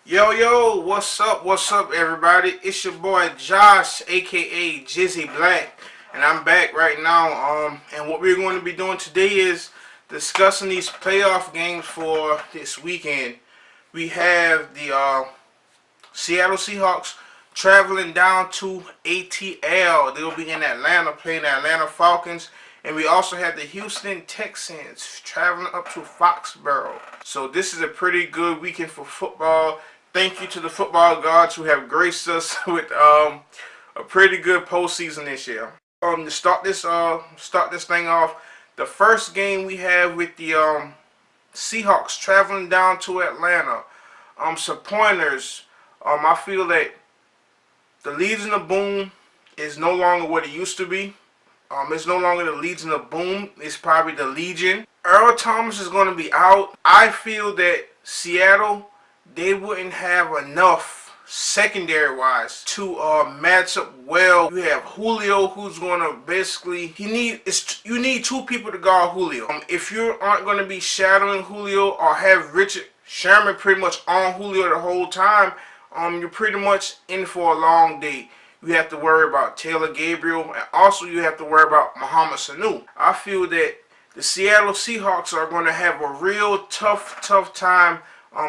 Yo, what's up everybody? It's your boy Josh, aka Jizzy Black, and I'm back right now. And what we're going to be doing today is discussing these playoff games for this weekend. We have the Seattle Seahawks traveling down to ATL. They'll be in Atlanta playing the Atlanta Falcons. And we also have the Houston Texans traveling up to Foxborough. So this is a pretty good weekend for football. Thank you to the football gods who have graced us with a pretty good postseason this year. To start this thing off, the first game we have with the Seahawks traveling down to Atlanta. Some pointers. I feel that the Legion of Boom is no longer what it used to be. It's no longer the Legion of Boom. It's probably the Legion. Earl Thomas is going to be out. I feel that Seattle, they wouldn't have enough secondary-wise to match up well. You have Julio, who's going to basically, you need two people to guard Julio. If you aren't going to be shadowing Julio or have Richard Sherman pretty much on Julio the whole time, you're pretty much in for a long day. You have to worry about Taylor Gabriel, and also you have to worry about Mohamed Sanu. I feel that the Seattle Seahawks are going to have a real tough time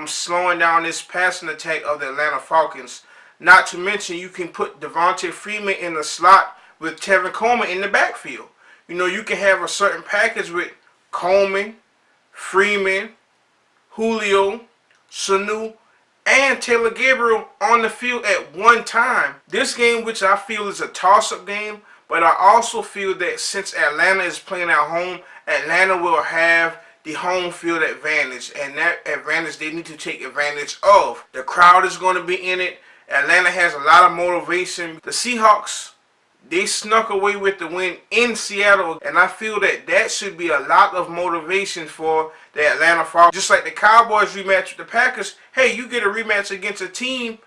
slowing down this passing attack of the Atlanta Falcons. Not to mention, you can put Devontae Freeman in the slot with Tevin Coleman in the backfield. You know, you can have a certain package with Coleman, Freeman, Julio, Sanu, and Taylor Gabriel on the field at one time. This game, which I feel is a toss-up game, but I also feel that since Atlanta is playing at home, Atlanta will have the home field advantage, and that advantage they need to take advantage of. The crowd is going to be in it. Atlanta has a lot of motivation. The Seahawks, they snuck away with the win in Seattle, and I feel that that should be a lot of motivation for the Atlanta Falcons. Just like the Cowboys rematch with the Packers, hey, you get a rematch against a team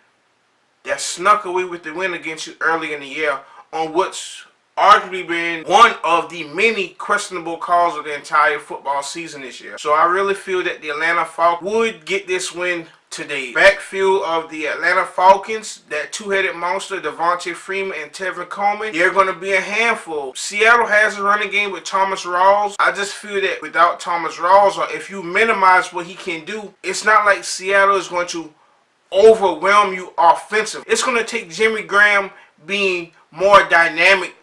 that snuck away with the win against you early in the year on what's arguably been one of the many questionable calls of the entire football season this year. So I really feel that the Atlanta Falcons would get this win today. Backfield of the Atlanta Falcons, that two-headed monster, Devontae Freeman and Tevin Coleman, they're going to be a handful. Seattle has a running game with Thomas Rawls. I just feel that without Thomas Rawls, or if you minimize what he can do, it's not like Seattle is going to overwhelm you offensively. It's going to take Jimmy Graham being more dynamic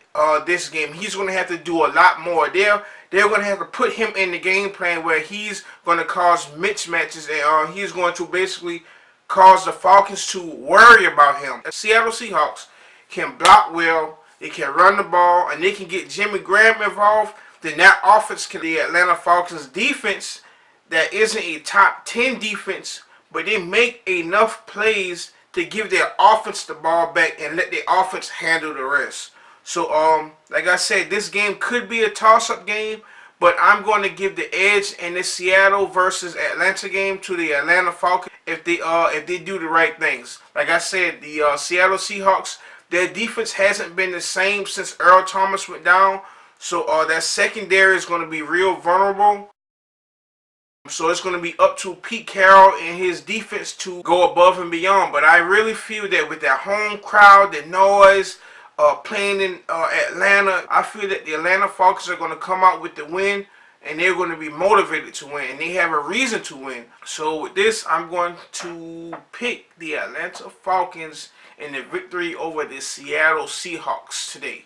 this game. He's going to have to do a lot more. They're going to have to put him in the game plan where he's going to cause mismatches, and he's going to basically cause the Falcons to worry about him. The Seattle Seahawks can block well, they can run the ball, and they can get Jimmy Graham involved. Then that offense can be the Atlanta Falcons defense that isn't a top 10 defense, but they make enough plays to give their offense the ball back and let their offense handle the rest. So, like I said, this game could be a toss-up game, but I'm going to give the edge in this Seattle versus Atlanta game to the Atlanta Falcons if they do the right things. Like I said, the Seattle Seahawks, their defense hasn't been the same since Earl Thomas went down. So, that secondary is going to be real vulnerable. So it's going to be up to Pete Carroll and his defense to go above and beyond. But I really feel that with that home crowd, the noise, playing in Atlanta, I feel that the Atlanta Falcons are going to come out with the win, and they're going to be motivated to win, and they have a reason to win. So with this, I'm going to pick the Atlanta Falcons in the victory over the Seattle Seahawks today.